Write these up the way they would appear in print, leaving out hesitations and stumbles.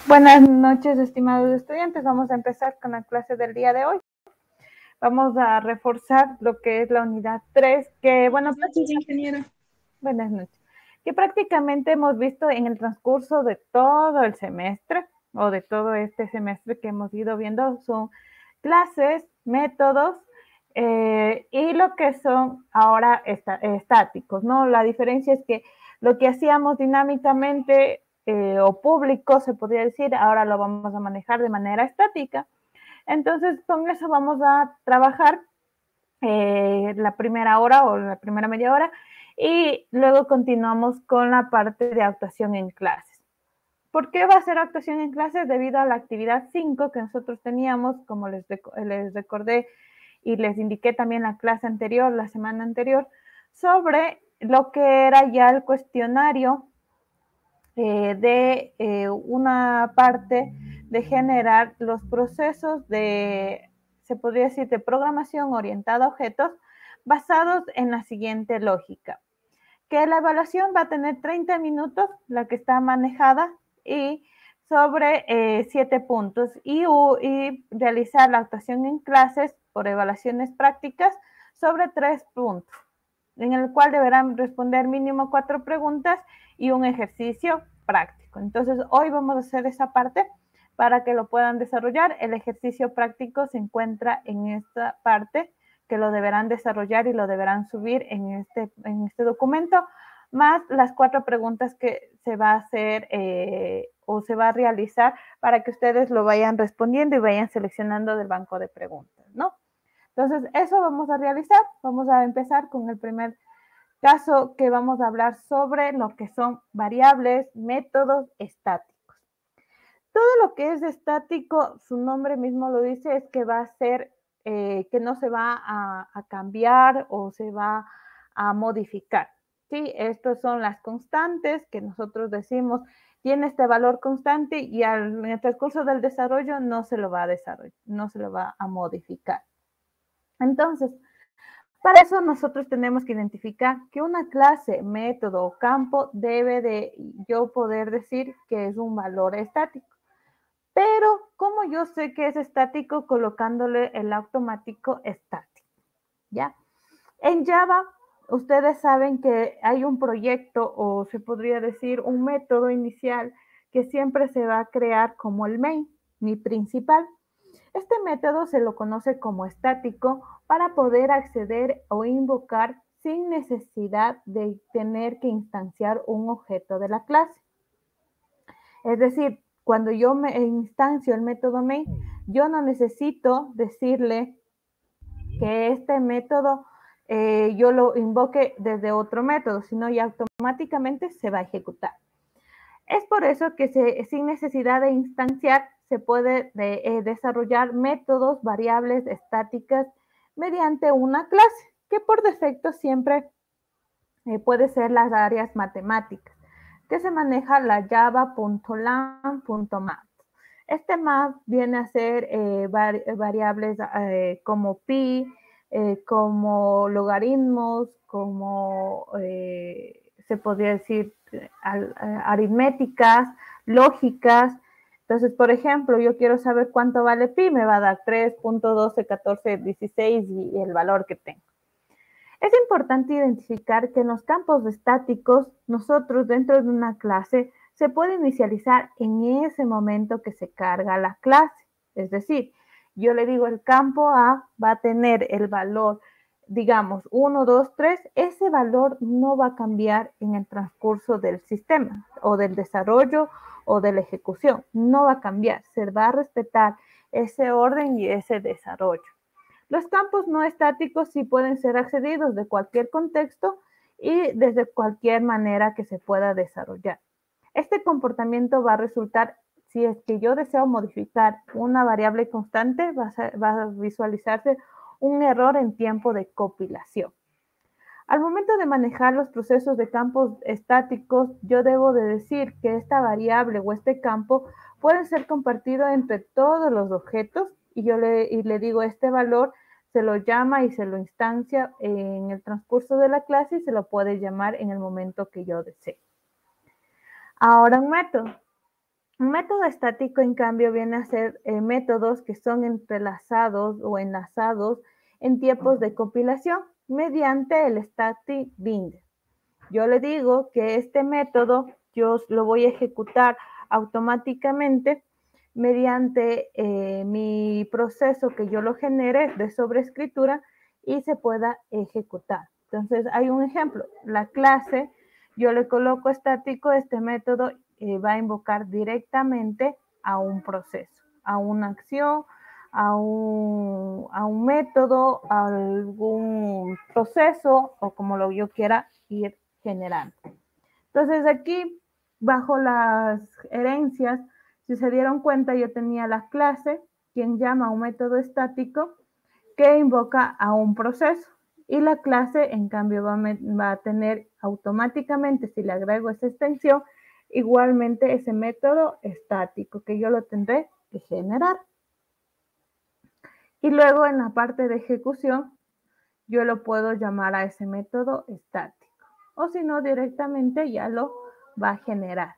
Buenas noches, estimados estudiantes. Vamos a empezar con la clase del día de hoy. Vamos a reforzar lo que es la unidad 3, que Buenas noches, ingeniera. Buenas noches. Que prácticamente hemos visto en el transcurso de todo el semestre, o de todo este semestre que hemos ido viendo, son clases, métodos, y lo que son ahora estáticos, ¿no? La diferencia es que lo que hacíamos dinámicamente o público, se podría decir, ahora lo vamos a manejar de manera estática. Entonces, con eso vamos a trabajar la primera hora o la primera media hora y luego continuamos con la parte de actuación en clases. ¿Por qué va a ser actuación en clases? Debido a la actividad 5 que nosotros teníamos, como les recordé y les indiqué también la clase anterior, la semana anterior, sobre lo que era ya el cuestionario de una parte de generar los procesos de, se podría decir, de programación orientada a objetos basados en la siguiente lógica. Que la evaluación va a tener 30 minutos, la que está manejada, y sobre 7 puntos, y realizar la actuación en clases por evaluaciones prácticas sobre 3 puntos, en el cual deberán responder mínimo 4 preguntas y un ejercicio práctico. Entonces, hoy vamos a hacer esa parte para que lo puedan desarrollar. El ejercicio práctico se encuentra en esta parte, que lo deberán desarrollar y lo deberán subir en este documento, más las 4 preguntas que se va a hacer o se va a realizar para que ustedes lo vayan respondiendo y vayan seleccionando del banco de preguntas, ¿no? Entonces, eso vamos a realizar. Vamos a empezar con el primer caso, que vamos a hablar sobre lo que son variables, métodos estáticos. Todo lo que es estático, su nombre mismo lo dice, es que va a ser, que no se va a cambiar o se va a modificar. ¿Sí? Estas son las constantes que nosotros decimos, tiene este valor constante y en el transcurso del desarrollo no se lo va a desarrollar, no se lo va a modificar. Entonces, para eso nosotros tenemos que identificar que una clase, método o campo debe de yo poder decir que es un valor estático. Pero, ¿cómo yo sé que es estático? Colocándole el automático estático, ¿ya? En Java, ustedes saben que hay un proyecto, o se podría decir un método inicial, que siempre se va a crear como el main, mi principal. Este método se lo conoce como estático para poder acceder o invocar sin necesidad de tener que instanciar un objeto de la clase. Es decir, cuando yo me instancio el método main, yo no necesito decirle que este método yo lo invoque desde otro método, sino ya automáticamente se va a ejecutar. Es por eso que sin necesidad de instanciar se puede desarrollar métodos, variables estáticas mediante una clase, que por defecto siempre puede ser las áreas matemáticas, que se maneja la java.lang.math. Este math viene a ser variables como pi, como logaritmos, como se podría decir aritméticas, lógicas. Entonces, por ejemplo, yo quiero saber cuánto vale pi, me va a dar 3.12, 14, 16 y el valor que tengo. Es importante identificar que en los campos estáticos, nosotros dentro de una clase se puede inicializar en ese momento que se carga la clase. Es decir, yo le digo el campo A va a tener el valor, digamos, 1, 2, 3, ese valor no va a cambiar en el transcurso del sistema o del desarrollo o de la ejecución, no va a cambiar, se va a respetar ese orden y ese desarrollo. Los campos no estáticos sí pueden ser accedidos de cualquier contexto y desde cualquier manera que se pueda desarrollar. Este comportamiento va a resultar, si es que yo deseo modificar una variable constante, va a visualizarse un error en tiempo de compilación. Al momento de manejar los procesos de campos estáticos, yo debo de decir que esta variable o este campo puede ser compartido entre todos los objetos y yo le digo este valor, se lo llama y se lo instancia en el transcurso de la clase y se lo puede llamar en el momento que yo desee. Ahora un método. Un método estático, en cambio, viene a ser métodos que son entrelazados o enlazados en tiempos de compilación mediante el static binder. Yo le digo que este método yo lo voy a ejecutar automáticamente mediante mi proceso que yo lo genere de sobreescritura y se pueda ejecutar. Entonces, hay un ejemplo. La clase, yo le coloco estático, este método va a invocar directamente a un proceso, a una acción, a un método, a algún proceso o como lo yo quiera ir generando. Entonces aquí, bajo las herencias, si se dieron cuenta, yo tenía la clase, quien llama a un método estático que invoca a un proceso. Y la clase, en cambio, va a tener automáticamente, si le agrego esa extensión, igualmente ese método estático que yo lo tendré que generar. Y luego en la parte de ejecución, yo lo puedo llamar a ese método estático. O si no, directamente ya lo va a generar.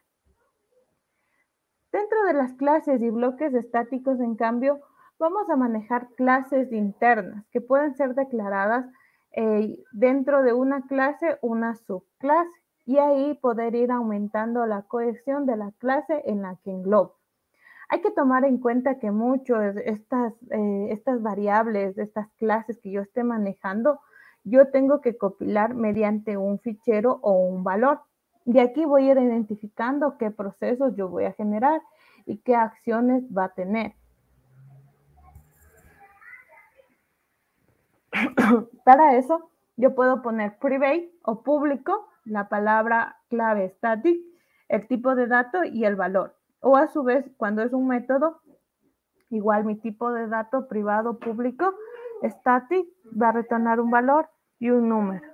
Dentro de las clases y bloques estáticos, en cambio, vamos a manejar clases internas que pueden ser declaradas dentro de una clase, una subclase, y ahí poder ir aumentando la cohesión de la clase en la que engloba. Hay que tomar en cuenta que estas variables, estas clases que yo esté manejando, yo tengo que compilar mediante un fichero o un valor. De aquí voy a ir identificando qué procesos yo voy a generar y qué acciones va a tener. Para eso, yo puedo poner private o público, la palabra clave static, el tipo de dato y el valor. O a su vez, cuando es un método, igual mi tipo de dato privado público, static, va a retornar un valor y un número.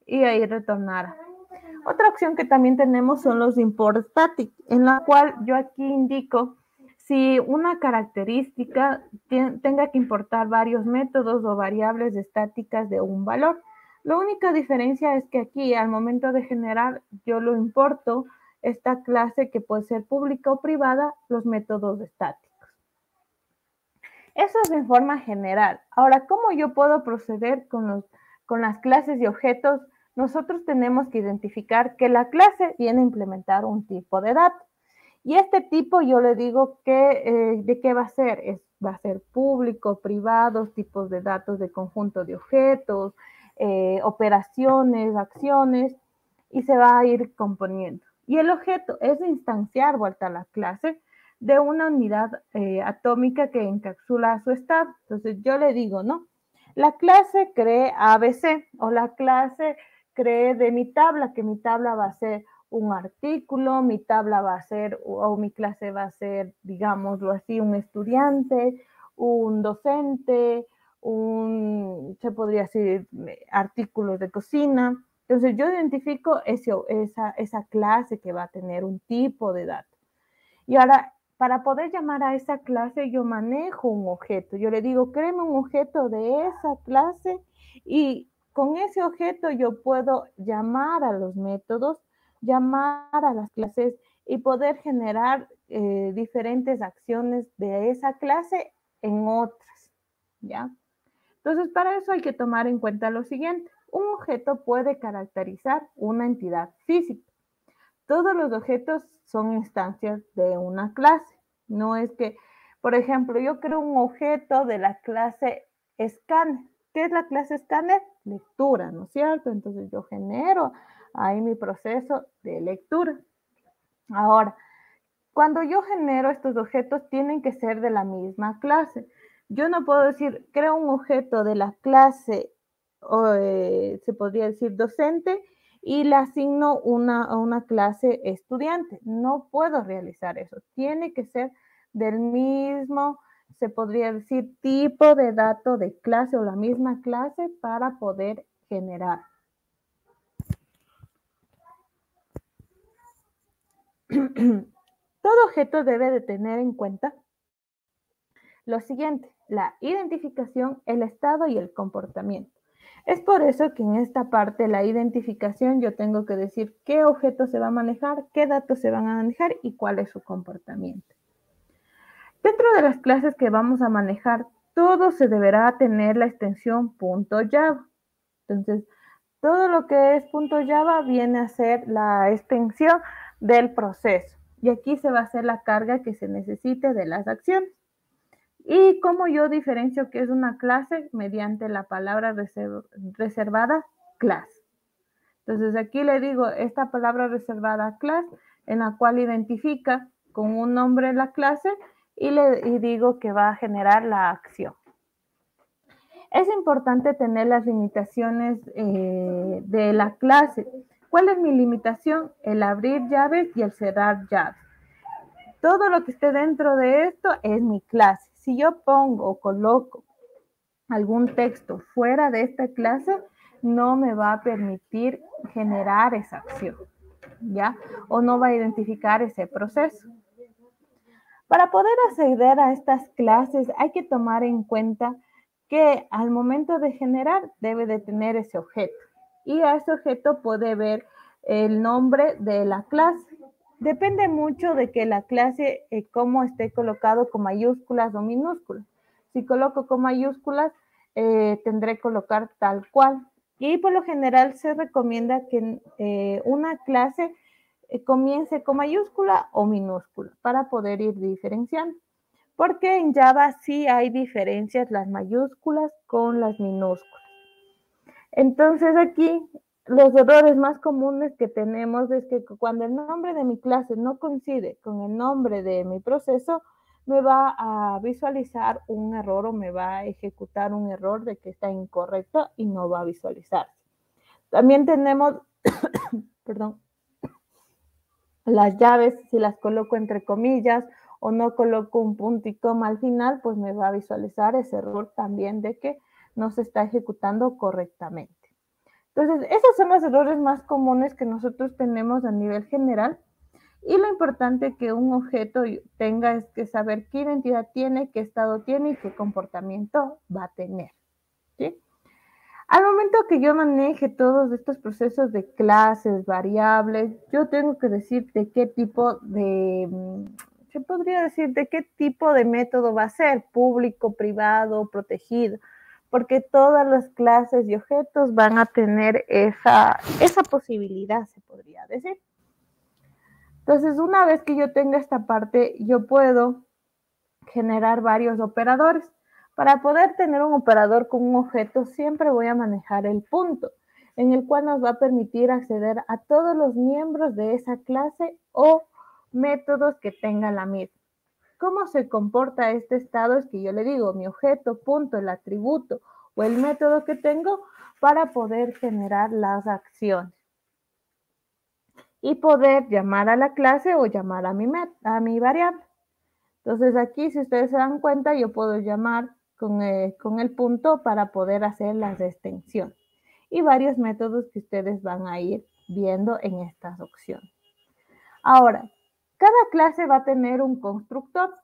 Y ahí retornará. Otra opción que también tenemos son los import static, en la cual yo aquí indico si una característica tenga que importar varios métodos o variables estáticas de un valor. La única diferencia es que aquí al momento de generar yo lo importo esta clase que puede ser pública o privada, los métodos estáticos. Eso es en forma general. Ahora, ¿cómo yo puedo proceder con las clases y objetos? Nosotros tenemos que identificar que la clase viene a implementar un tipo de dato. Y este tipo yo le digo que, ¿de qué va a ser? Va a ser público, privado, tipos de datos de conjunto de objetos, operaciones, acciones, y se va a ir componiendo. Y el objeto es instanciar vuelta a la clase de una unidad atómica que encapsula su estado. Entonces yo le digo, ¿no? La clase cree ABC o la clase cree de mi tabla, que mi tabla va a ser un artículo, mi tabla va a ser, o mi clase va a ser, digámoslo así, un estudiante, un docente, se podría decir, artículos de cocina. Entonces yo identifico esa clase que va a tener un tipo de dato. Y ahora, para poder llamar a esa clase, yo manejo un objeto. Yo le digo, créeme un objeto de esa clase y con ese objeto yo puedo llamar a los métodos, llamar a las clases y poder generar diferentes acciones de esa clase en otras, ¿ya? Entonces, para eso hay que tomar en cuenta lo siguiente. Un objeto puede caracterizar una entidad física. Todos los objetos son instancias de una clase. No es que, por ejemplo, yo creo un objeto de la clase escáner. ¿Qué es la clase escáner? Lectura, ¿no es cierto? Entonces yo genero ahí mi proceso de lectura. Ahora, cuando yo genero estos objetos, tienen que ser de la misma clase. Yo no puedo decir, creo un objeto de la clase, se podría decir docente, y le asigno a una clase estudiante. No puedo realizar eso. Tiene que ser del mismo, se podría decir, tipo de dato de clase o la misma clase para poder generar. Todo objeto debe de tener en cuenta lo siguiente: la identificación, el estado y el comportamiento. Es por eso que en esta parte, la identificación, yo tengo que decir qué objeto se va a manejar, qué datos se van a manejar y cuál es su comportamiento. Dentro de las clases que vamos a manejar, todo se deberá tener la extensión .java. Entonces, todo lo que es .java viene a ser la extensión del proceso. Y aquí se va a hacer la carga que se necesite de las acciones. ¿Y cómo yo diferencio qué es una clase? Mediante la palabra reservada class. Entonces aquí le digo esta palabra reservada class, en la cual identifica con un nombre la clase y digo que va a generar la acción. Es importante tener las limitaciones de la clase. ¿Cuál es mi limitación? El abrir llaves y el cerrar llaves. Todo lo que esté dentro de esto es mi clase. Si yo pongo o coloco algún texto fuera de esta clase, no me va a permitir generar esa acción, ¿ya? O no va a identificar ese proceso. Para poder acceder a estas clases hay que tomar en cuenta que al momento de generar debe de tener ese objeto. Y a ese objeto puede ver el nombre de la clase. Depende mucho de que la clase, cómo esté colocado con mayúsculas o minúsculas. Si coloco con mayúsculas, tendré que colocar tal cual. Y por lo general se recomienda que una clase comience con mayúscula o minúscula para poder ir diferenciando. Porque en Java sí hay diferencias las mayúsculas con las minúsculas. Entonces aquí los errores más comunes que tenemos es que cuando el nombre de mi clase no coincide con el nombre de mi proceso, me va a visualizar un error o me va a ejecutar un error de que está incorrecto y no va a visualizarse. También tenemos, perdón, las llaves, si las coloco entre comillas o no coloco un punto y coma al final, pues me va a visualizar ese error también de que no se está ejecutando correctamente. Entonces, esos son los errores más comunes que nosotros tenemos a nivel general. Y lo importante que un objeto tenga es que saber qué identidad tiene, qué estado tiene y qué comportamiento va a tener, ¿sí? Al momento que yo maneje todos estos procesos de clases, variables, yo tengo que decir de qué tipo de, se podría decir de qué tipo de método va a ser, público, privado, protegido, porque todas las clases y objetos van a tener esa posibilidad, se podría decir. Entonces, una vez que yo tenga esta parte, yo puedo generar varios operadores. Para poder tener un operador con un objeto, siempre voy a manejar el punto, en el cual nos va a permitir acceder a todos los miembros de esa clase o métodos que tenga la misma. ¿Cómo se comporta este estado? Es que yo le digo mi objeto, punto, el atributo o el método que tengo para poder generar las acciones y poder llamar a la clase o llamar a mi variable. Entonces aquí, si ustedes se dan cuenta, yo puedo llamar con el punto para poder hacer las extensiones y varios métodos que ustedes van a ir viendo en estas opciones. Ahora, cada clase va a tener un constructor.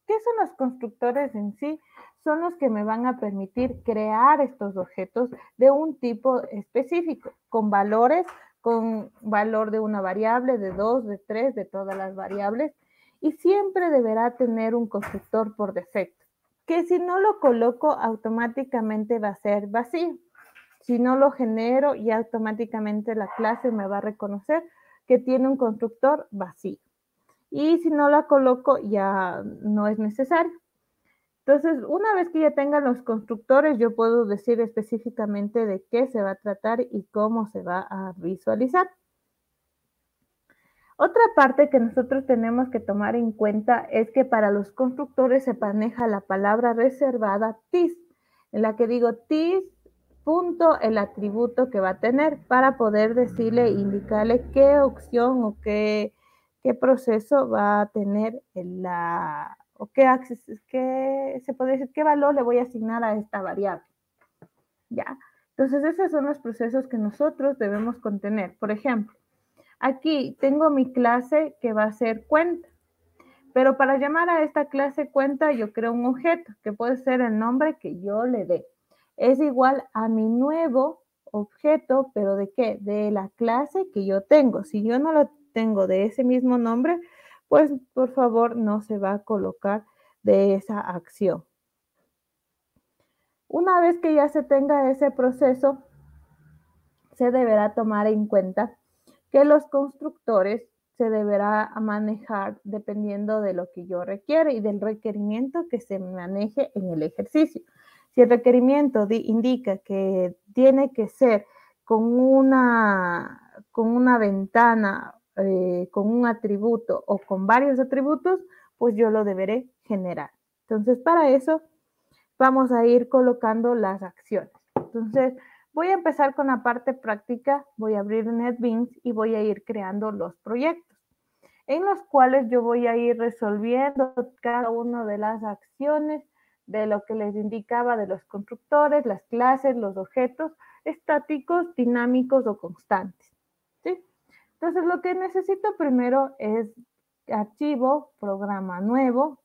¿Qué son los constructores en sí? Son los que me van a permitir crear estos objetos de un tipo específico, con valores, con valor de una variable, de 2, de 3, de todas las variables, y siempre deberá tener un constructor por defecto, que si no lo coloco automáticamente va a ser vacío. Si no lo genero, ya automáticamente la clase me va a reconocer que tiene un constructor vacío. Y si no la coloco, ya no es necesario. Entonces, una vez que ya tengan los constructores, yo puedo decir específicamente de qué se va a tratar y cómo se va a visualizar. Otra parte que nosotros tenemos que tomar en cuenta es que para los constructores se maneja la palabra reservada TIS, en la que digo TIS punto el atributo que va a tener para poder decirle, indicarle qué opción o qué proceso va a tener o qué se puede decir, qué valor le voy a asignar a esta variable. ¿Ya? Entonces, esos son los procesos que nosotros debemos contener. Por ejemplo, aquí tengo mi clase que va a ser cuenta, pero para llamar a esta clase cuenta yo creo un objeto que puede ser el nombre que yo le dé. Es igual a mi nuevo objeto, pero ¿de qué? De la clase que yo tengo. Si yo no lo tengo de ese mismo nombre, pues por favor no se va a colocar de esa acción. Una vez que ya se tenga ese proceso, se deberá tomar en cuenta que los constructores se deberá manejar dependiendo de lo que yo requiera y del requerimiento que se maneje en el ejercicio. Si el requerimiento indica que tiene que ser con una ventana, con un atributo o con varios atributos, pues yo lo deberé generar. Entonces, para eso vamos a ir colocando las acciones. Entonces, voy a empezar con la parte práctica, voy a abrir NetBeans y voy a ir creando los proyectos, en los cuales yo voy a ir resolviendo cada una de las acciones de lo que les indicaba de los constructores, las clases, los objetos estáticos, dinámicos o constantes. ¿Sí? Entonces, lo que necesito primero es archivo, programa nuevo,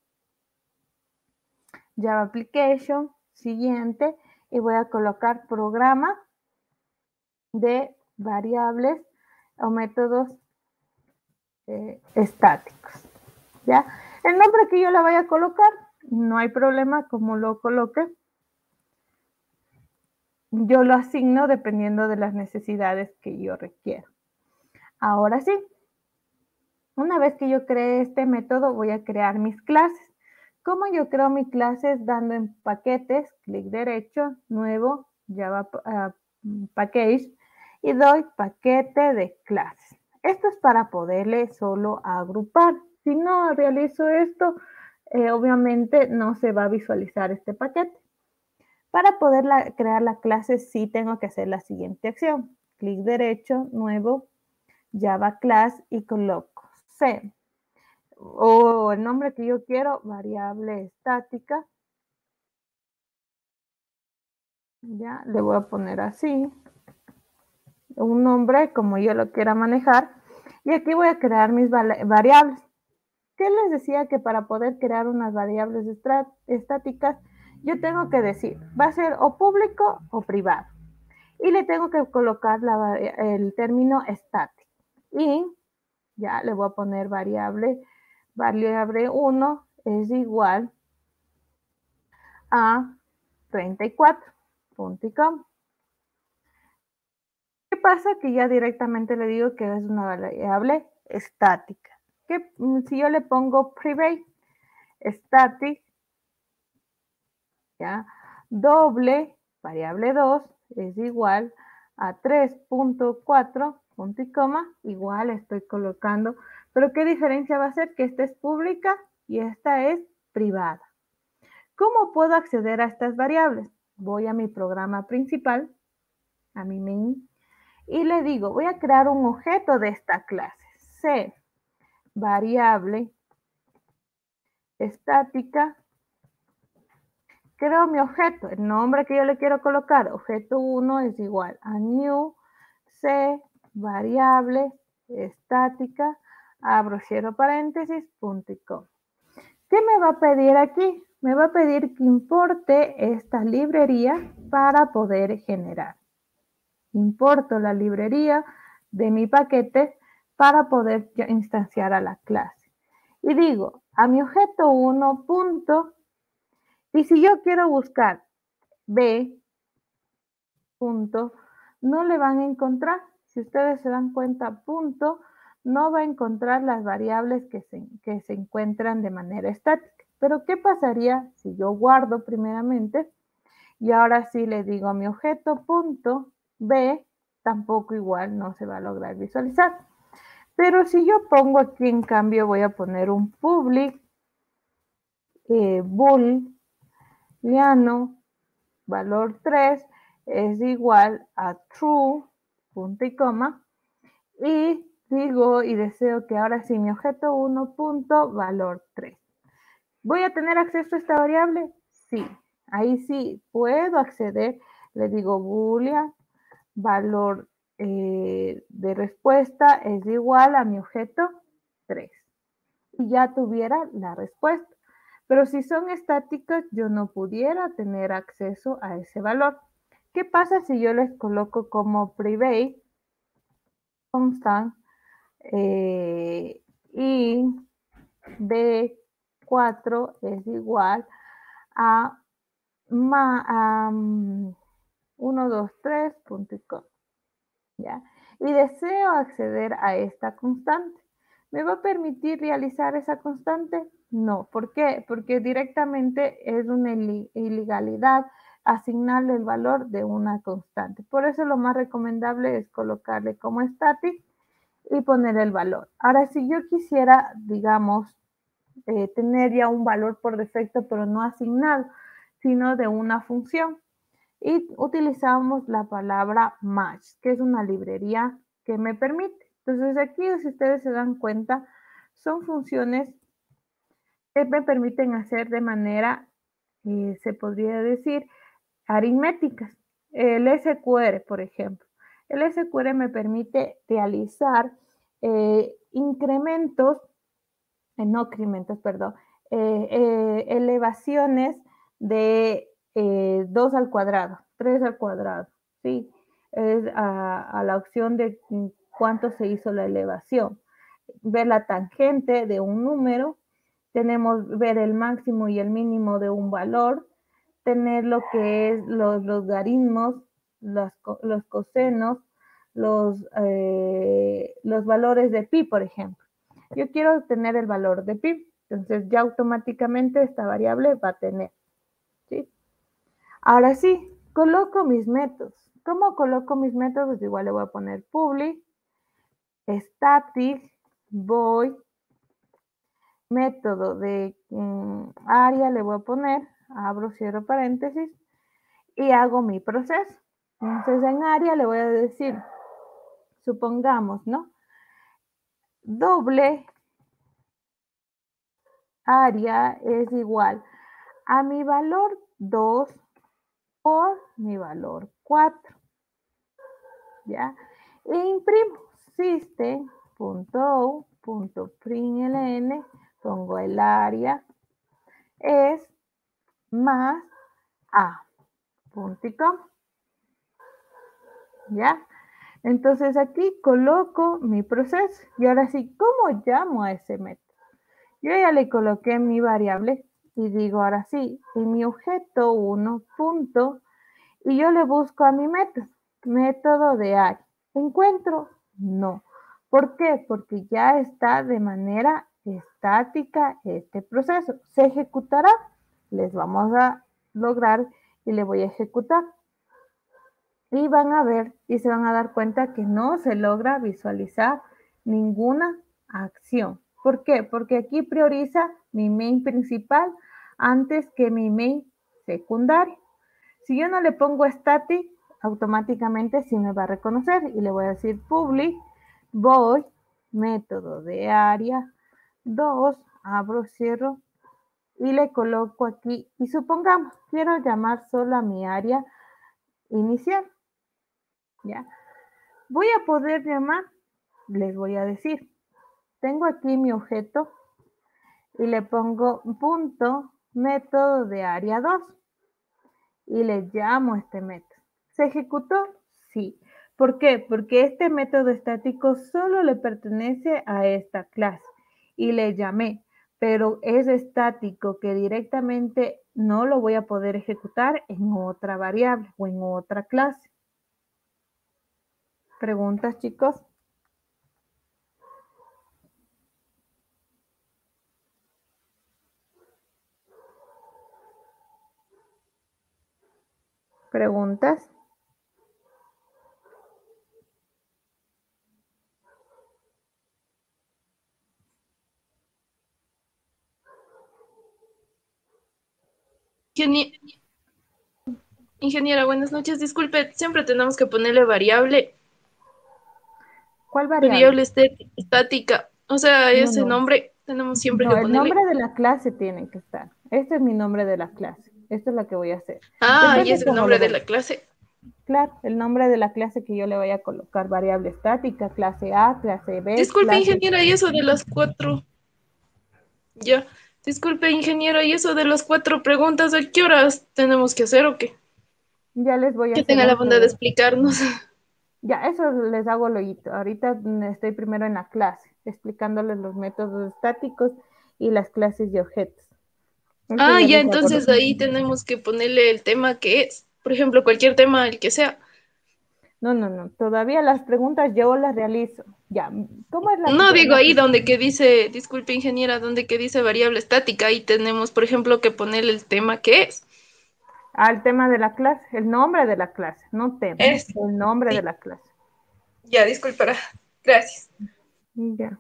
Java Application, siguiente, y voy a colocar programa de variables o métodos estáticos. ¿Ya? El nombre que yo le vaya a colocar, no hay problema como lo coloque. Yo lo asigno dependiendo de las necesidades que yo requiero. Ahora sí, una vez que yo cree este método, voy a crear mis clases. ¿Cómo yo creo mis clases? Dando en paquetes, clic derecho, nuevo, Java Package, y doy paquete de clases. Esto es para poderle solo agrupar. Si no realizo esto, obviamente no se va a visualizar este paquete. Para poder crear la clase, sí tengo que hacer la siguiente acción. Clic derecho, nuevo, Java Class y coloco C. O el nombre que yo quiero, variable estática. Ya, le voy a poner así. Un nombre como yo lo quiera manejar. Y aquí voy a crear mis variables. ¿Qué les decía? Que para poder crear unas variables estáticas, yo tengo que decir, va a ser o público o privado. Y le tengo que colocar el término estático. Y ya le voy a poner variable 1 es igual a 34, punto y coma. ¿Qué pasa? Que ya directamente le digo que es una variable estática. Que si yo le pongo private, static, ¿ya? Doble, variable 2, es igual a 3.4, punto y coma, igual estoy colocando. Pero ¿qué diferencia va a ser? Que esta es pública y esta es privada. ¿Cómo puedo acceder a estas variables? Voy a mi programa principal, a mi main, y le digo, voy a crear un objeto de esta clase. C, variable estática. Creo mi objeto, el nombre que yo le quiero colocar, objeto 1 es igual a new C, variable estática, abro, cierro paréntesis, punto y coma. ¿Qué me va a pedir aquí? Me va a pedir que importe esta librería para poder generar. Importo la librería de mi paquete para poder instanciar a la clase. Y digo, a mi objeto 1 punto, y si yo quiero buscar B punto, no le van a encontrar. Si ustedes se dan cuenta, punto, no va a encontrar las variables que se encuentran de manera estática. Pero ¿qué pasaría si yo guardo primeramente y ahora sí le digo a mi objeto punto B, tampoco igual no se va a lograr visualizar? Pero si yo pongo aquí, en cambio, voy a poner un public booleano valor 3 es igual a true, punto y coma, y digo y deseo que ahora sí mi objeto 1 punto valor 3. ¿Voy a tener acceso a esta variable? Sí, ahí sí puedo acceder. Le digo boolean valor de respuesta es igual a mi objeto 3. Y ya tuviera la respuesta. Pero si son estáticas, yo no pudiera tener acceso a ese valor. ¿Qué pasa si yo les coloco como private constant y B4 es igual a, 1, 2, 3, punto y coma, ¿ya? Y deseo acceder a esta constante. ¿Me va a permitir realizar esa constante? No. ¿Por qué? Porque directamente es una ilegalidad asignarle el valor de una constante. Por eso lo más recomendable es colocarle como static y poner el valor. Ahora, si yo quisiera, digamos, tener ya un valor por defecto, pero no asignado, sino de una función, y utilizamos la palabra match, que es una librería que me permite. Entonces aquí, si ustedes se dan cuenta, son funciones que me permiten hacer de manera, se podría decir, aritméticas. El SQR, por ejemplo. El SQR me permite realizar incrementos, no incrementos, perdón, elevaciones de 2 al cuadrado, 3 al cuadrado, ¿sí? Es a la opción de cuánto se hizo la elevación. Ver la tangente de un número, tenemos ver el máximo y el mínimo de un valor, tener lo que es los logaritmos, los cosenos, los valores de pi, por ejemplo. Yo quiero obtener el valor de pi, entonces ya automáticamente esta variable va a tener, ¿sí? Ahora sí, coloco mis métodos. ¿Cómo coloco mis métodos? Igual le voy a poner public, static, void, método de área, le voy a poner, abro, cierro paréntesis, y hago mi proceso. Entonces en área le voy a decir, supongamos, ¿no? Doble área es igual a mi valor 2 por mi valor 4, ¿ya? E imprimo system.out.println, pongo el área, es más a, punto y coma, ¿ya? Entonces aquí coloco mi proceso y ahora sí, ¿cómo llamo a ese método? Yo ya le coloqué mi variable y digo ahora sí, en mi objeto 1 punto, y yo le busco a mi método de área. ¿Encuentro? No. ¿Por qué? Porque ya está de manera estática este proceso. ¿Se ejecutará? Les vamos a lograr y le voy a ejecutar. Y van a ver y se van a dar cuenta que no se logra visualizar ninguna acción. ¿Por qué? Porque aquí prioriza mi main principal antes que mi main secundario. Si yo no le pongo static, automáticamente sí me va a reconocer y le voy a decir public void método de área 2, abro, cierro y le coloco aquí y supongamos quiero llamar solo a mi área inicial, ¿ya? Voy a poder llamar, les voy a decir, tengo aquí mi objeto y le pongo punto método de área 2 y le llamo a este método. ¿Se ejecutó? Sí. ¿Por qué? Porque este método estático solo le pertenece a esta clase y le llamé, pero es estático que directamente no lo voy a poder ejecutar en otra variable o en otra clase. ¿Preguntas, chicos? ¿Preguntas? Ingeniera, buenas noches. Disculpe, siempre tenemos que ponerle variable, ¿Cuál variable? variable estática. O sea, No, ese no. nombre tenemos siempre No, que el ponerle. nombre de la clase tiene que estar. Este es mi nombre de la clase. Esto es lo que voy a hacer. Ah, y Depende es el cómo le nombre de voy. la clase. Claro, el nombre de la clase que yo le voy a colocar, variable estática, clase A, clase B, Disculpe, clase... ingeniera, y eso de las cuatro. Ya. Disculpe, ingeniera, y eso de las cuatro preguntas, ¿a qué horas tenemos que hacer o qué? Ya les voy a Que hacer tenga la bondad de un... explicarnos. Ya, eso les hago luego. Ahorita estoy primero en la clase, explicándoles los métodos estáticos y las clases de objetos. Eso Ah, ya ya, les hago entonces luego. ahí tenemos que ponerle el tema que es. Por ejemplo, cualquier tema, el que sea. No, no, no. Todavía las preguntas yo las realizo. Ya, ¿cómo es No digo la ahí donde que dice, disculpe ingeniera, donde que dice variable estática, ahí tenemos, por ejemplo, que ponerle el tema que es. al tema de la clase, el nombre de la clase, no tema, Es, el nombre de sí, la clase. ya, disculpará. Gracias. Ya.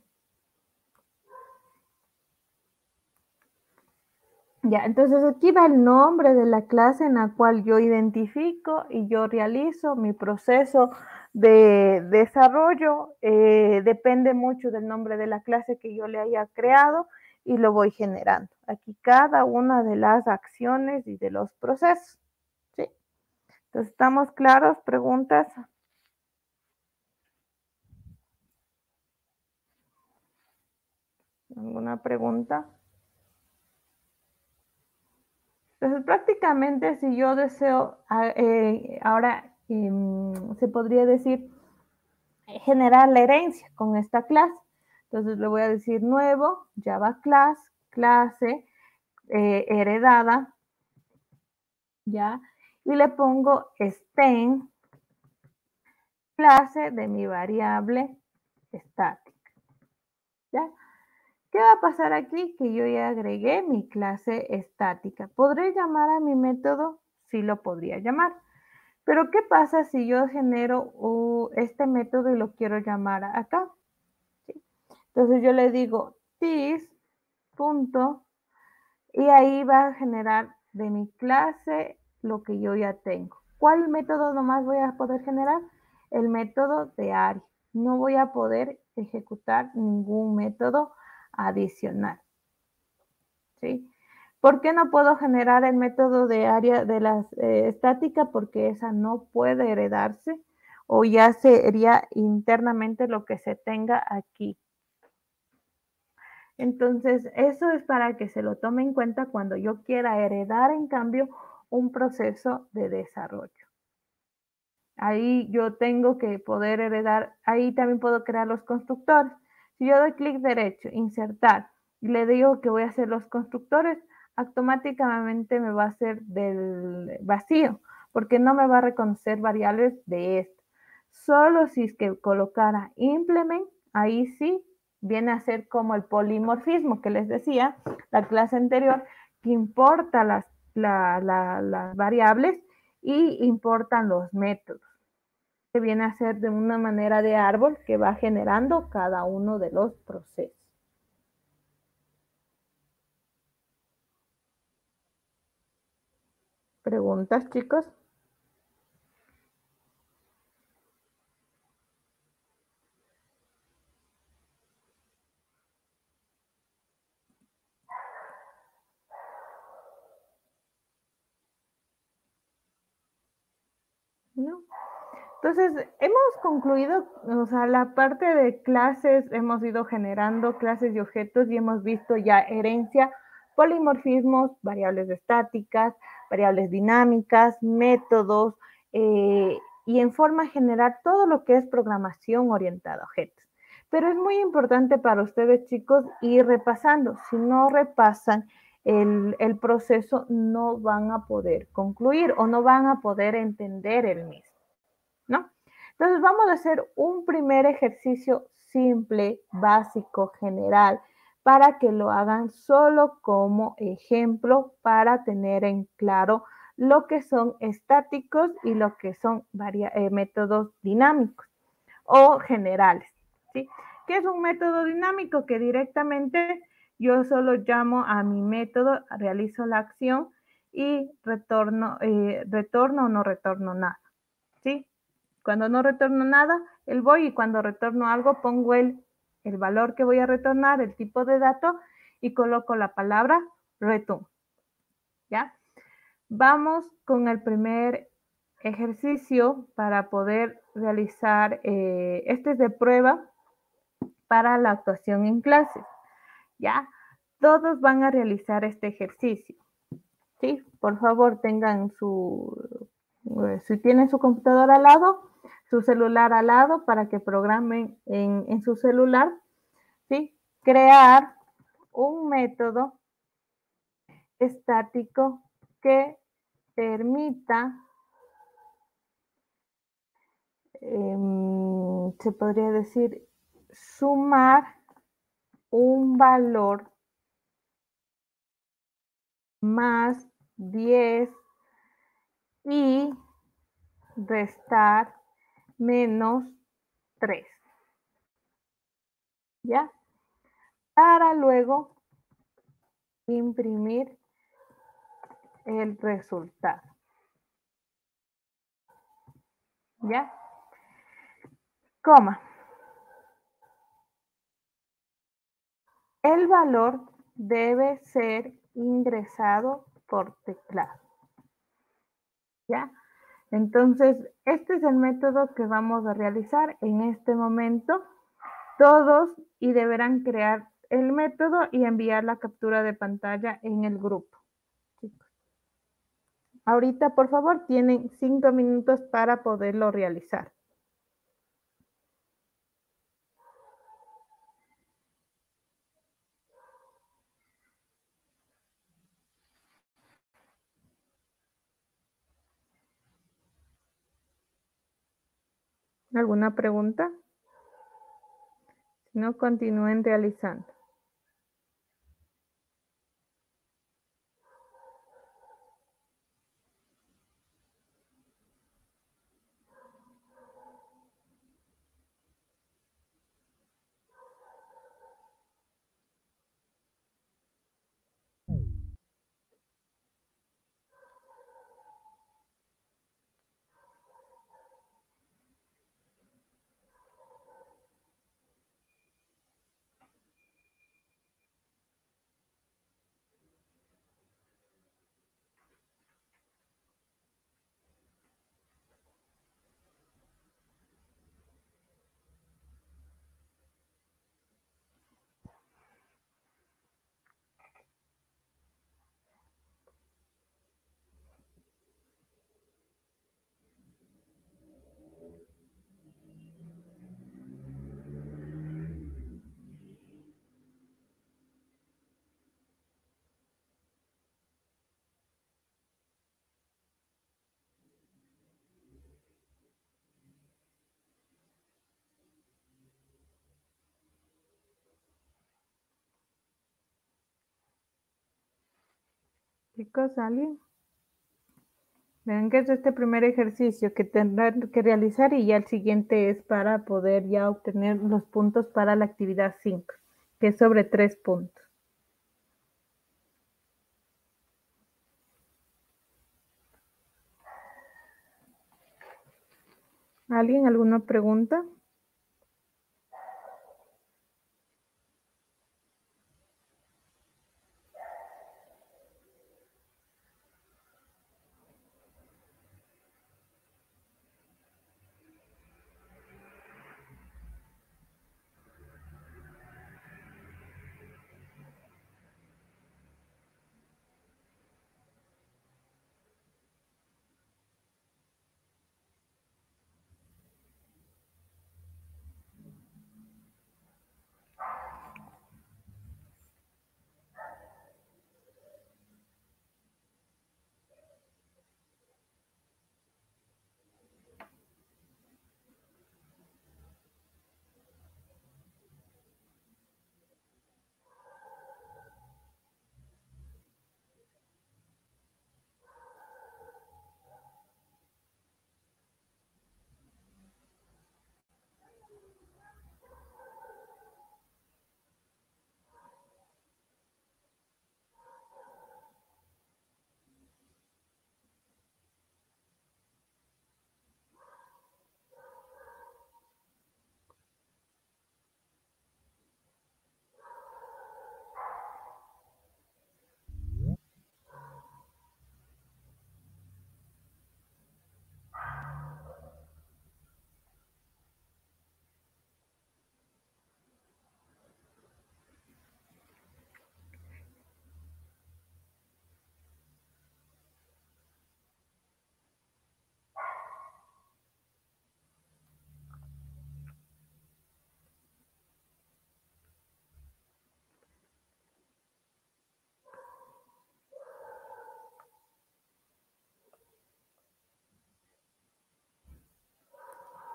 Ya, entonces aquí va el nombre de la clase en la cual yo identifico y yo realizo mi proceso de desarrollo. Depende mucho del nombre de la clase que yo le haya creado y lo voy generando. Aquí cada una de las acciones y de los procesos. ¿Sí? Entonces, ¿estamos claros? ¿Preguntas? ¿Alguna pregunta? Entonces, prácticamente si yo deseo, ahora se podría decir, generar la herencia con esta clase. Entonces le voy a decir nuevo, Java class, clase heredada, ¿ya? Y le pongo stem, clase de mi variable estática, ¿ya? ¿Qué va a pasar aquí? Que yo ya agregué mi clase estática. ¿Podré llamar a mi método? Sí lo podría llamar. Pero ¿qué pasa si yo genero este método y lo quiero llamar acá? ¿Sí? Entonces yo le digo this punto y ahí va a generar de mi clase lo que yo ya tengo. ¿Cuál método nomás voy a poder generar? El método de ARI. No voy a poder ejecutar ningún método adicional. ¿Sí? ¿Por qué no puedo generar el método de área de la estática? Porque esa no puede heredarse o ya sería internamente lo que se tenga aquí. Entonces, eso es para que se lo tome en cuenta cuando yo quiera heredar, en cambio, un proceso de desarrollo. Ahí yo tengo que poder heredar, ahí también puedo crear los constructores. Si yo doy clic derecho, insertar, y le digo que voy a hacer los constructores, automáticamente me va a hacer del vacío, porque no me va a reconocer variables de esto. Solo si es que colocara implement, ahí sí viene a ser como el polimorfismo que les decía, la clase anterior, que importa las variables y importan los métodos, que viene a ser de una manera de árbol que va generando cada uno de los procesos. ¿Preguntas, chicos? ¿No? Entonces, hemos concluido, o sea, la parte de clases, hemos ido generando clases y objetos y hemos visto ya herencia, polimorfismos, variables estáticas, variables dinámicas, métodos, y en forma general todo lo que es programación orientada a objetos. Pero es muy importante para ustedes, chicos, ir repasando. Si no repasan el proceso, no van a poder concluir o no van a poder entender el mismo, ¿no? Entonces vamos a hacer un primer ejercicio simple, básico, general, para que lo hagan solo como ejemplo para tener en claro lo que son estáticos y lo que son métodos dinámicos o generales, ¿sí? ¿Qué es un método dinámico? Que directamente yo solo llamo a mi método, realizo la acción y retorno o no retorno nada, ¿sí? Cuando no retorno nada, el voy, y cuando retorno algo pongo el valor que voy a retornar, el tipo de dato, y coloco la palabra return, ¿ya? Vamos con el primer ejercicio para poder realizar, este es de prueba para la actuación en clases, ¿ya? Todos van a realizar este ejercicio, ¿sí? Por favor, tengan su Si tienen su computadora al lado, su celular al lado para que programen en su celular, ¿sí? Crear un método estático que permita, se podría decir, sumar un valor más 10 y restar menos 3, ¿ya? Para luego imprimir el resultado, ¿ya? Coma. El valor debe ser ingresado por teclado, ¿ya? Entonces, este es el método que vamos a realizar en este momento. Todos y deberán crear el método y enviar la captura de pantalla en el grupo. Ahorita, por favor, tienen 5 minutos para poderlo realizar. ¿Alguna pregunta? Si no, continúen realizando. Chicos, ¿alguien? Verán que es este primer ejercicio que tendrán que realizar y ya el siguiente es para poder ya obtener los puntos para la actividad 5, que es sobre 3 puntos. ¿Alguien? ¿Alguna pregunta?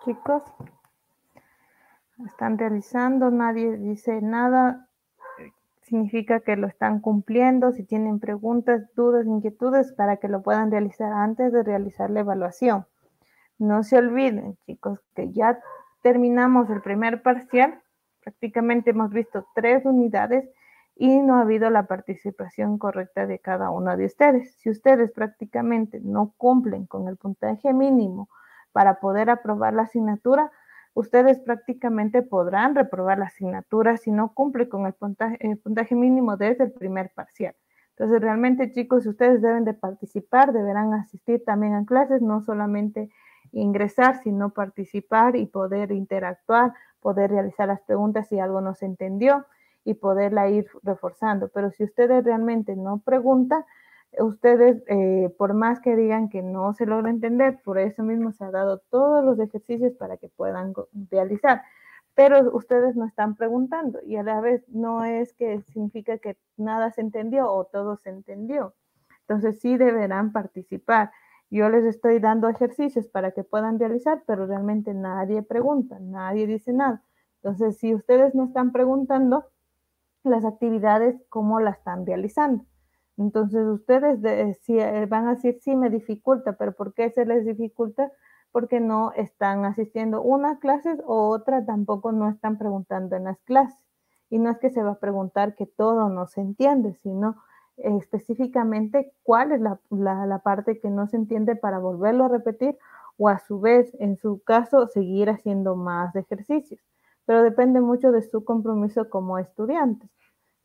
Chicos, están realizando, nadie dice nada, significa que lo están cumpliendo. Si tienen preguntas, dudas, inquietudes, para que lo puedan realizar antes de realizar la evaluación. No se olviden, chicos, que ya terminamos el primer parcial, prácticamente hemos visto 3 unidades y no ha habido la participación correcta de cada uno de ustedes. Si ustedes prácticamente no cumplen con el puntaje mínimo para poder aprobar la asignatura, ustedes prácticamente podrán reprobar la asignatura si no cumple con el puntaje mínimo desde el primer parcial. Entonces, realmente, chicos, ustedes deben de participar, deberán asistir también a clases, no solamente ingresar, sino participar y poder interactuar, poder realizar las preguntas si algo no se entendió y poderla ir reforzando. Pero si ustedes realmente no preguntan, ustedes, por más que digan que no se logra entender, por eso mismo se ha dado todos los ejercicios para que puedan realizar. Pero ustedes no están preguntando y a la vez no es que significa que nada se entendió o todo se entendió. Entonces sí deberán participar. Yo les estoy dando ejercicios para que puedan realizar, pero realmente nadie pregunta, nadie dice nada. Entonces, si ustedes no están preguntando las actividades, ¿cómo las están realizando? Entonces, ustedes van a decir, sí, me dificulta, pero ¿por qué se les dificulta? Porque no están asistiendo una clase o otra, tampoco no están preguntando en las clases. Y no es que se va a preguntar que todo no se entiende, sino específicamente cuál es la parte que no se entiende para volverlo a repetir o a su vez, en su caso, seguir haciendo más ejercicios. Pero depende mucho de su compromiso como estudiantes.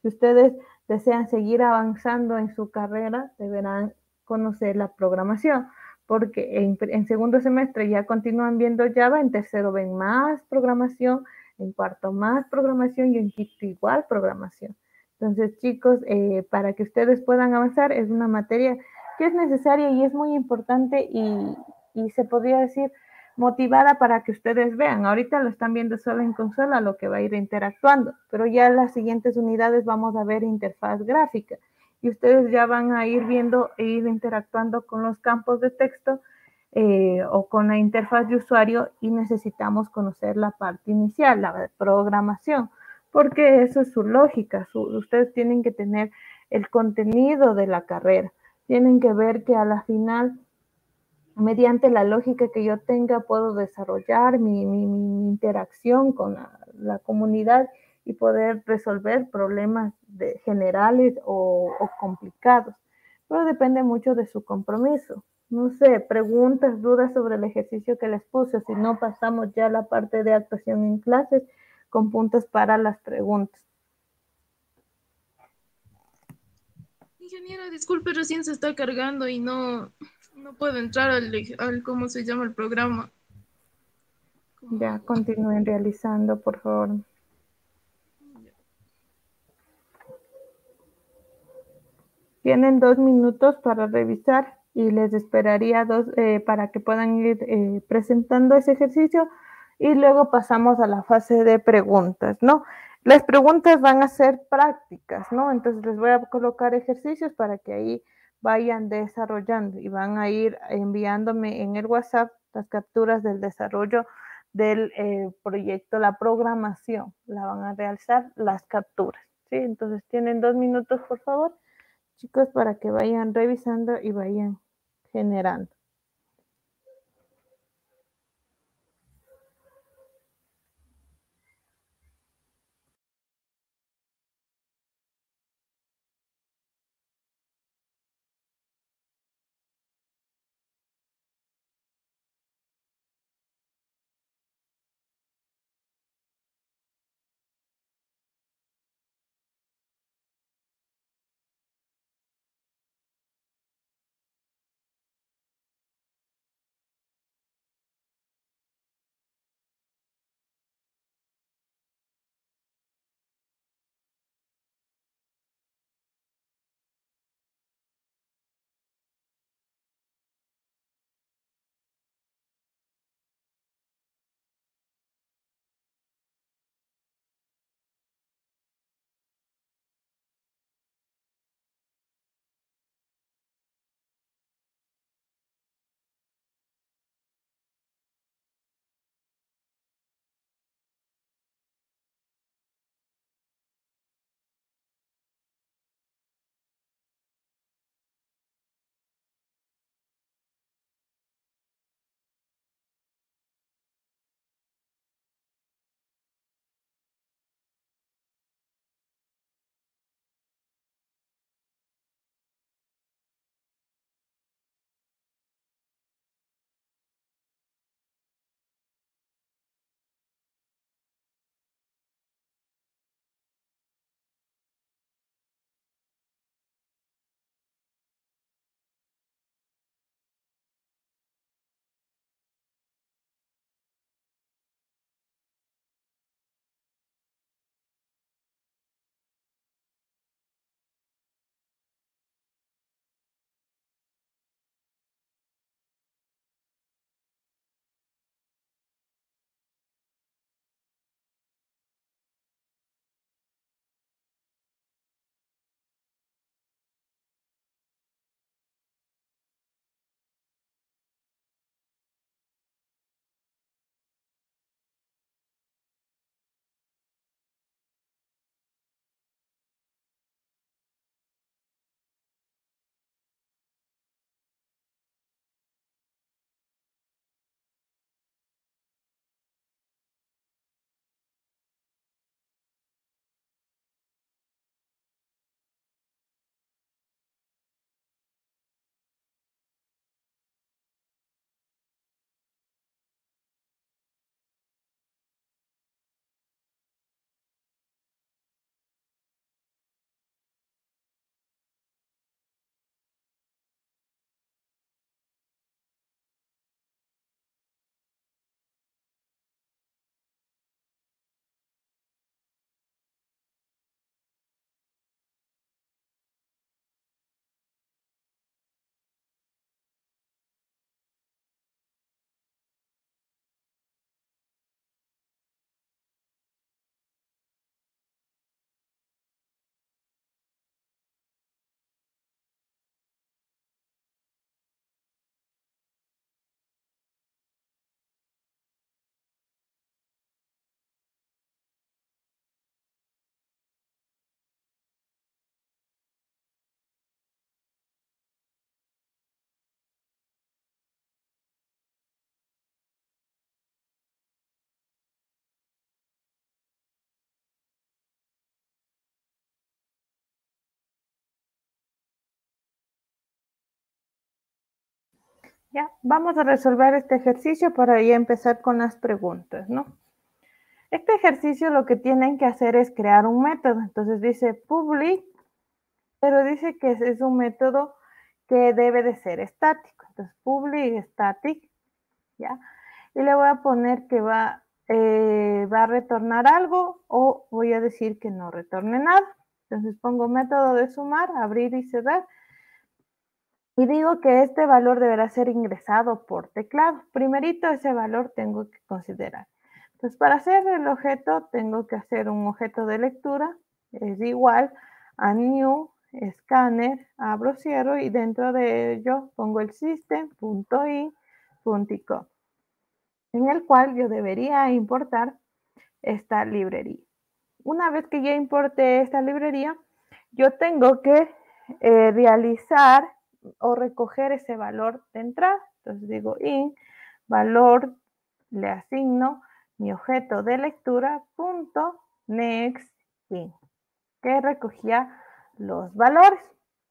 Si ustedes desean seguir avanzando en su carrera, deberán conocer la programación, porque en segundo semestre ya continúan viendo Java, en tercero ven más programación, en cuarto más programación y en quinto igual programación. Entonces, chicos, para que ustedes puedan avanzar, es una materia que es necesaria y es muy importante y se podría decir motivada para que ustedes vean. Ahorita lo están viendo solo en consola, lo que va a ir interactuando, pero ya en las siguientes unidades vamos a ver interfaz gráfica y ustedes ya van a ir viendo e ir interactuando con los campos de texto o con la interfaz de usuario y necesitamos conocer la parte inicial, la programación, porque eso es su lógica. Ustedes tienen que tener el contenido de la carrera, tienen que ver que a la final mediante la lógica que yo tenga, puedo desarrollar mi interacción con la comunidad y poder resolver problemas generales o complicados. Pero depende mucho de su compromiso. No sé, preguntas, dudas sobre el ejercicio que les puse. Si no, pasamos ya a la parte de actuación en clases con puntos para las preguntas. Ingeniera, disculpe, recién se está cargando y no puedo entrar al ¿cómo se llama el programa? ¿Cómo Ya hago? continúen realizando, por favor. Tienen 2 minutos para revisar y les esperaría para que puedan ir presentando ese ejercicio y luego pasamos a la fase de preguntas, ¿no? Las preguntas van a ser prácticas, ¿no? Entonces les voy a colocar ejercicios para que ahí vayan desarrollando y van a ir enviándome en el WhatsApp las capturas del desarrollo del proyecto, la programación, la van a realizar las capturas, ¿sí? Entonces tienen 2 minutos, por favor, chicos, para que vayan revisando y vayan generando. Ya, vamos a resolver este ejercicio para ya empezar con las preguntas, ¿no? Este ejercicio lo que tienen que hacer es crear un método. Entonces dice public, pero dice que es un método que debe de ser estático. Entonces public static, ¿ya? Y le voy a poner que va a retornar algo o voy a decir que no retorne nada. Entonces pongo método de sumar, abrir y cerrar. Y digo que este valor deberá ser ingresado por teclado. Primerito ese valor tengo que considerar. Entonces para hacer el objeto tengo que hacer un objeto de lectura. Es igual a new scanner, abro, cierro y dentro de ello pongo el system.in.icon, en el cual yo debería importar esta librería. Una vez que ya importe esta librería, yo tengo que realizar o recoger ese valor de entrada. Entonces digo in valor, le asigno mi objeto de lectura punto next in, que recogía los valores,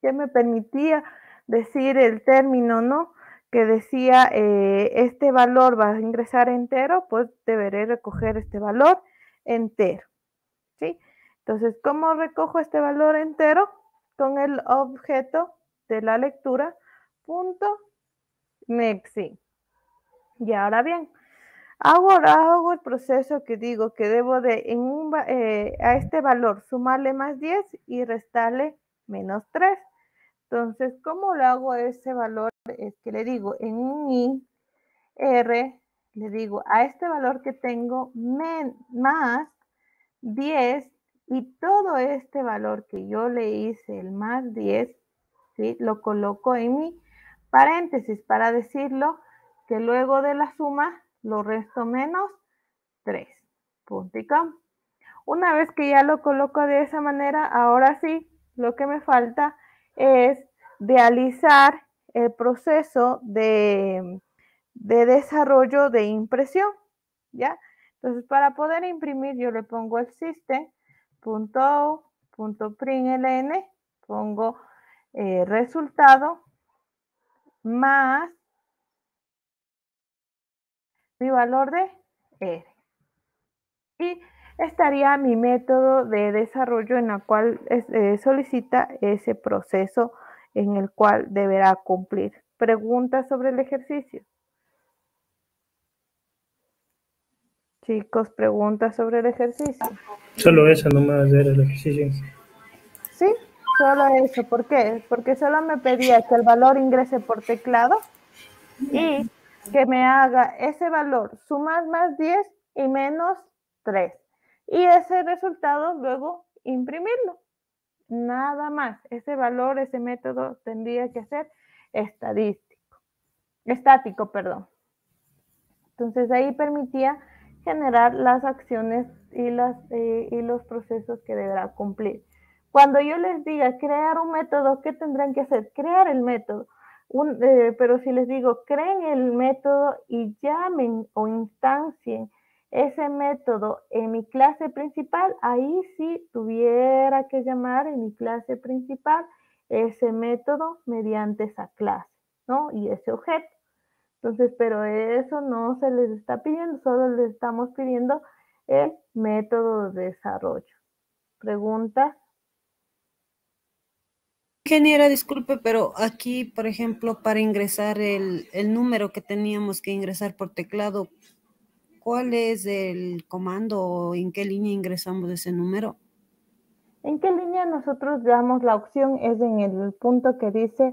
que me permitía decir el término, ¿no? Que decía este valor va a ingresar entero, pues deberé recoger este valor entero, ¿sí? Entonces, ¿cómo recojo este valor entero? Con el objeto de la lectura punto nextIn. Y ahora bien, hago el proceso que digo que debo de a este valor sumarle más 10 y restarle menos 3. Entonces, ¿cómo lo hago ese valor? Es que le digo en un in r, le digo a este valor que tengo más 10 y todo este valor que yo le hice, el más 10, ¿sí? Lo coloco en mi paréntesis para decirlo que luego de la suma lo resto menos 3. Punto y coma. Una vez que ya lo coloco de esa manera, ahora sí, lo que me falta es realizar el proceso de desarrollo de impresión, ¿ya? Entonces, para poder imprimir, yo le pongo el system.out.println, pongo resultado más mi valor de R. Y estaría mi método de desarrollo en el cual solicita ese proceso en el cual deberá cumplir. ¿Preguntas sobre el ejercicio? Chicos, preguntas sobre el ejercicio. Solo eso nomás era el ejercicio. Sí, solo eso. ¿Por qué? Porque solo me pedía que el valor ingrese por teclado y que me haga ese valor sumar más 10 y menos 3. Y ese resultado luego imprimirlo. Nada más. Ese valor, ese método tendría que ser estático, perdón. Entonces ahí permitía generar las acciones y los procesos que deberá cumplir. Cuando yo les diga crear un método, ¿qué tendrán que hacer? Crear el método. Pero si les digo creen el método y llamen o instancien ese método en mi clase principal, ahí sí tuviera que llamar en mi clase principal ese método mediante esa clase, ¿no? Y ese objeto. Entonces, pero eso no se les está pidiendo, solo les estamos pidiendo el método de desarrollo. ¿Preguntas? Ingeniera, disculpe, pero aquí, por ejemplo, para ingresar el número que teníamos que ingresar por teclado, ¿cuál es el comando o en qué línea ingresamos ese número? ¿En qué línea nosotros damos la opción? Es en el punto que dice,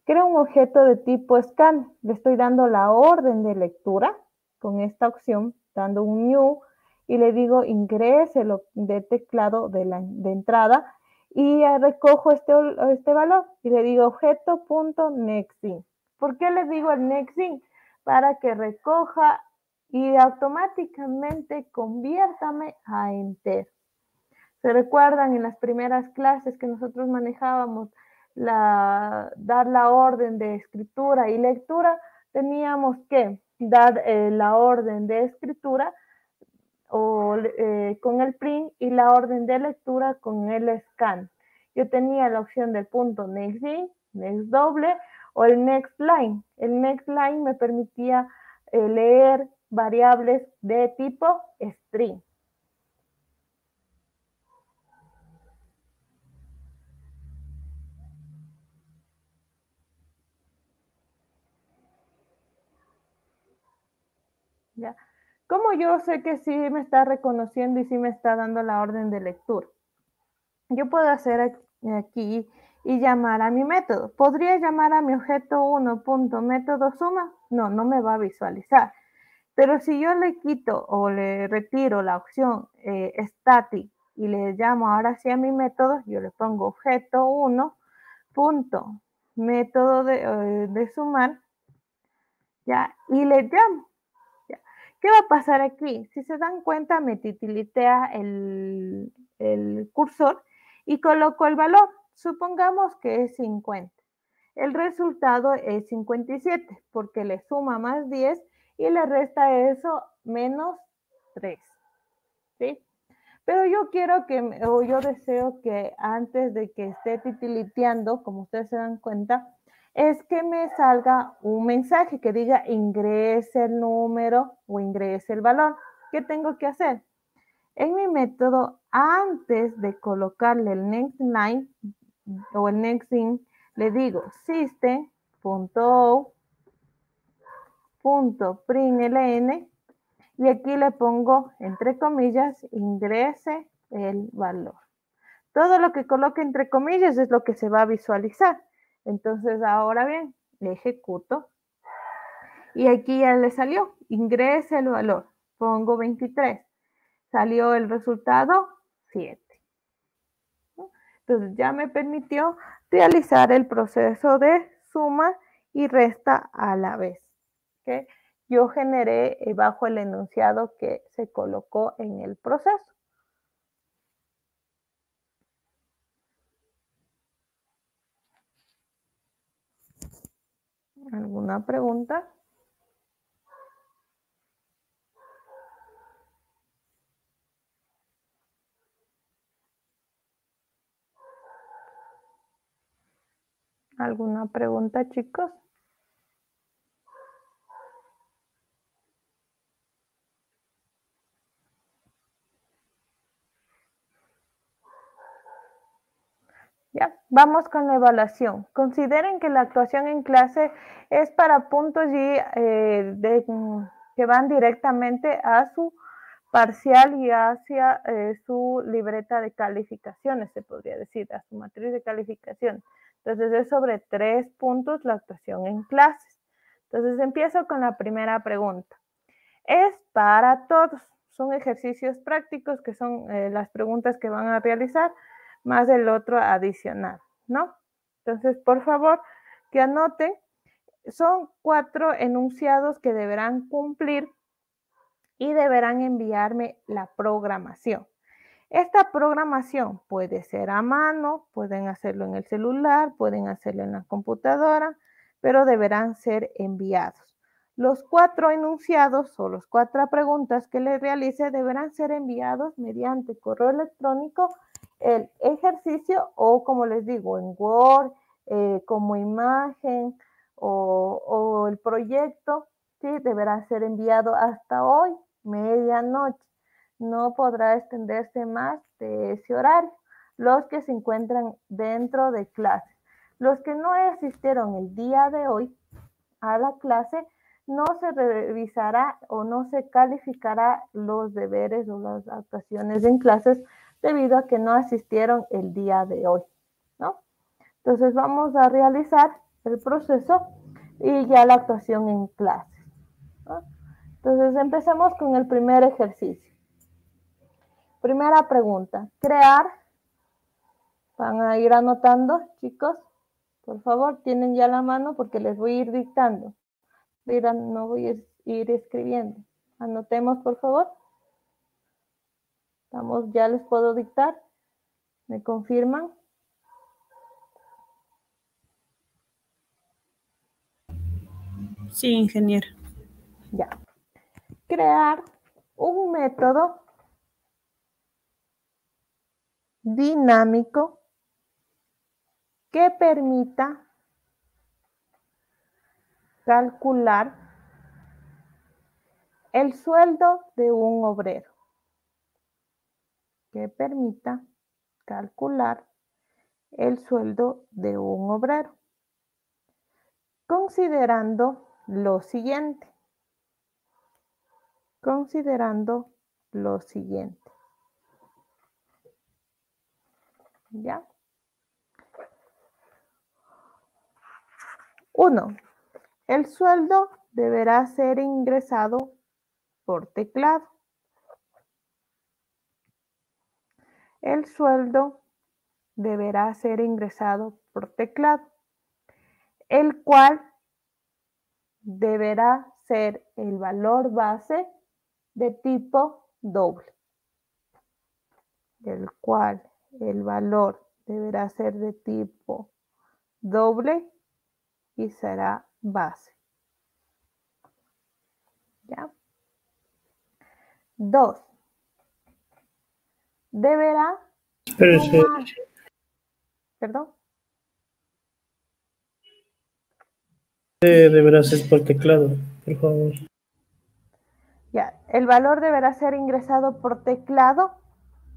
crea un objeto de tipo scan. Le estoy dando la orden de lectura con esta opción, dando un new, y le digo ingrese de teclado de entrada, y recojo este valor, y le digo objeto.nextIn. ¿Por qué le digo el nextIn? Para que recoja y automáticamente conviértame a enter. ¿Se recuerdan en las primeras clases que nosotros manejábamos dar la orden de escritura y lectura? Teníamos que dar la orden de escritura con el print y la orden de lectura con el scan. Yo tenía la opción del punto next in, next doble o el next line. El next line me permitía leer variables de tipo string. ¿Ya? ¿Cómo yo sé que sí me está reconociendo y sí me está dando la orden de lectura? Yo puedo hacer aquí y llamar a mi método. ¿Podría llamar a mi objeto 1.método suma? No, no me va a visualizar. Pero si yo le quito o le retiro la opción static y le llamo ahora sí a mi método, yo le pongo objeto 1 punto método de sumar, ¿ya? Y le llamo. ¿Ya? ¿Qué va a pasar aquí? Si se dan cuenta, me titilitea el cursor y coloco el valor. Supongamos que es 50. El resultado es 57 porque le suma más 10 y le resta eso menos 3. ¿Sí? Pero yo quiero que, o yo deseo que antes de que esté titiliteando, como ustedes se dan cuenta, es que me salga un mensaje que diga ingrese el número o ingrese el valor. ¿Qué tengo que hacer? En mi método, antes de colocarle el next line o el next in, le digo system.out.println y aquí le pongo, entre comillas, ingrese el valor. Todo lo que coloque entre comillas es lo que se va a visualizar. Entonces, ahora bien, le ejecuto. Y aquí ya le salió, ingrese el valor. Pongo 23. Salió el resultado 7. Entonces, ya me permitió realizar el proceso de suma y resta a la vez. ¿Okay? Yo generé bajo el enunciado que se colocó en el proceso. ¿Alguna pregunta? ¿Alguna pregunta, chicos? Ya, vamos con la evaluación. Consideren que la actuación en clase es para puntos que van directamente a su parcial y hacia su libreta de calificaciones, se podría decir, a su matriz de calificación. Entonces es sobre 3 puntos la actuación en clases. Entonces empiezo con la primera pregunta. Es para todos. Son ejercicios prácticos que son las preguntas que van a realizar más el otro adicional, ¿no? Entonces, por favor, que anoten. Son 4 enunciados que deberán cumplir y deberán enviarme la programación. Esta programación puede ser a mano, pueden hacerlo en el celular, pueden hacerlo en la computadora, pero deberán ser enviados. Los 4 enunciados o las 4 preguntas que les realice deberán ser enviados mediante correo electrónico, el ejercicio o, como les digo, en Word, como imagen o el proyecto, ¿sí? Deberá ser enviado hasta hoy, medianoche. No podrá extenderse más de ese horario. Los que se encuentran dentro de clase. Los que no asistieron el día de hoy a la clase, no se revisará o no se calificará los deberes o las actuaciones en clases debido a que no asistieron el día de hoy, ¿no? Entonces vamos a realizar el proceso y ya la actuación en clases, ¿no? Entonces empecemos con el primer ejercicio. Primera pregunta, crear. Van a ir anotando, chicos. Por favor, tienen ya la mano porque les voy a ir dictando. No voy a ir escribiendo. Anotemos, por favor. Vamos, ya les puedo dictar. ¿Me confirman? Sí, ingeniero. Ya. Crear un método dinámico que permita calcular el sueldo de un obrero. Que permita calcular el sueldo de un obrero. Considerando lo siguiente. Considerando lo siguiente. ¿Ya? 1. El sueldo deberá ser ingresado por teclado. El sueldo deberá ser ingresado por teclado, el cual deberá ser el valor base de tipo doble. El cual el valor deberá ser de tipo doble y será base. ¿Ya? 2. Deberá sumar. Perdón. Deberá ser por teclado, por favor. Ya, el valor deberá ser ingresado por teclado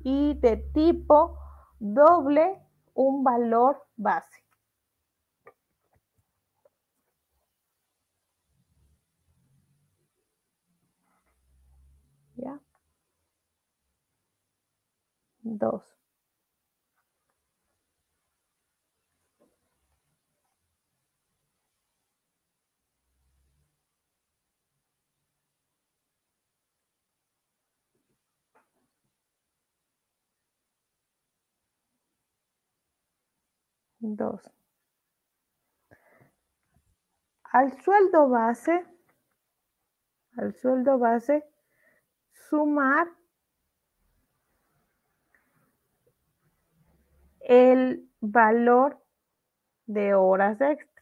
y de tipo doble un valor base. ¿Ya? 2. Al sueldo base, sumar el valor de horas extras.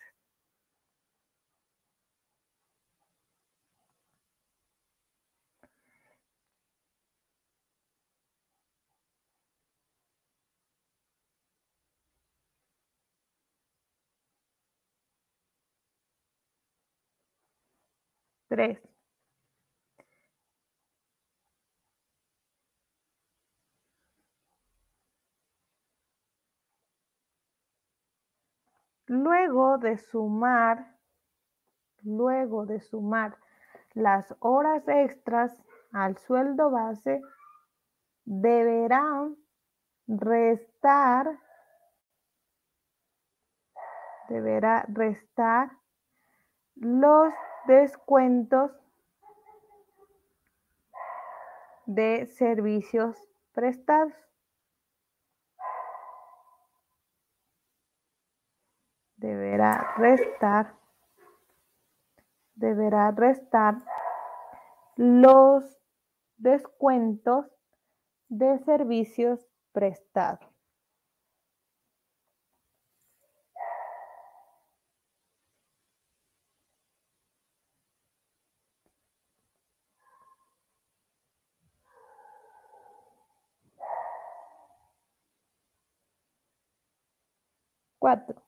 Tres. Luego de sumar las horas extras al sueldo base, deberán restar los descuentos de servicios prestados. Deberá restar los descuentos de servicios prestados. Cuatro.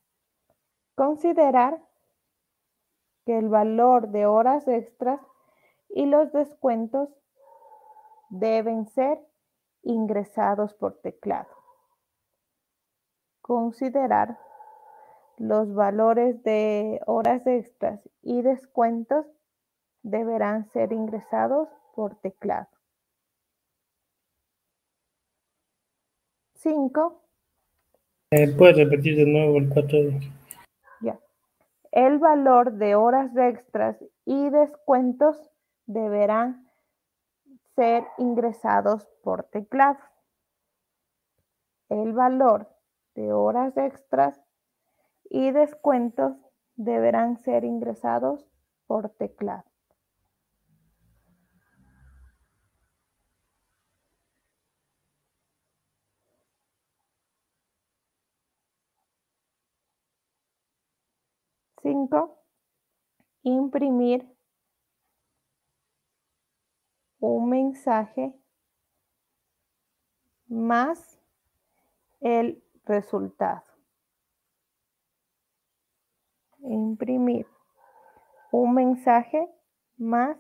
Considerar que el valor de horas extras y los descuentos deben ser ingresados por teclado. Considerar los valores de horas extras y descuentos deberán ser ingresados por teclado. 5. ¿Puedes repetir de nuevo el 4? Ya. El valor de horas extras y descuentos deberán ser ingresados por teclado. El valor de horas extras y descuentos deberán ser ingresados por teclado. Cinco. Imprimir un mensaje más el resultado. Imprimir un mensaje más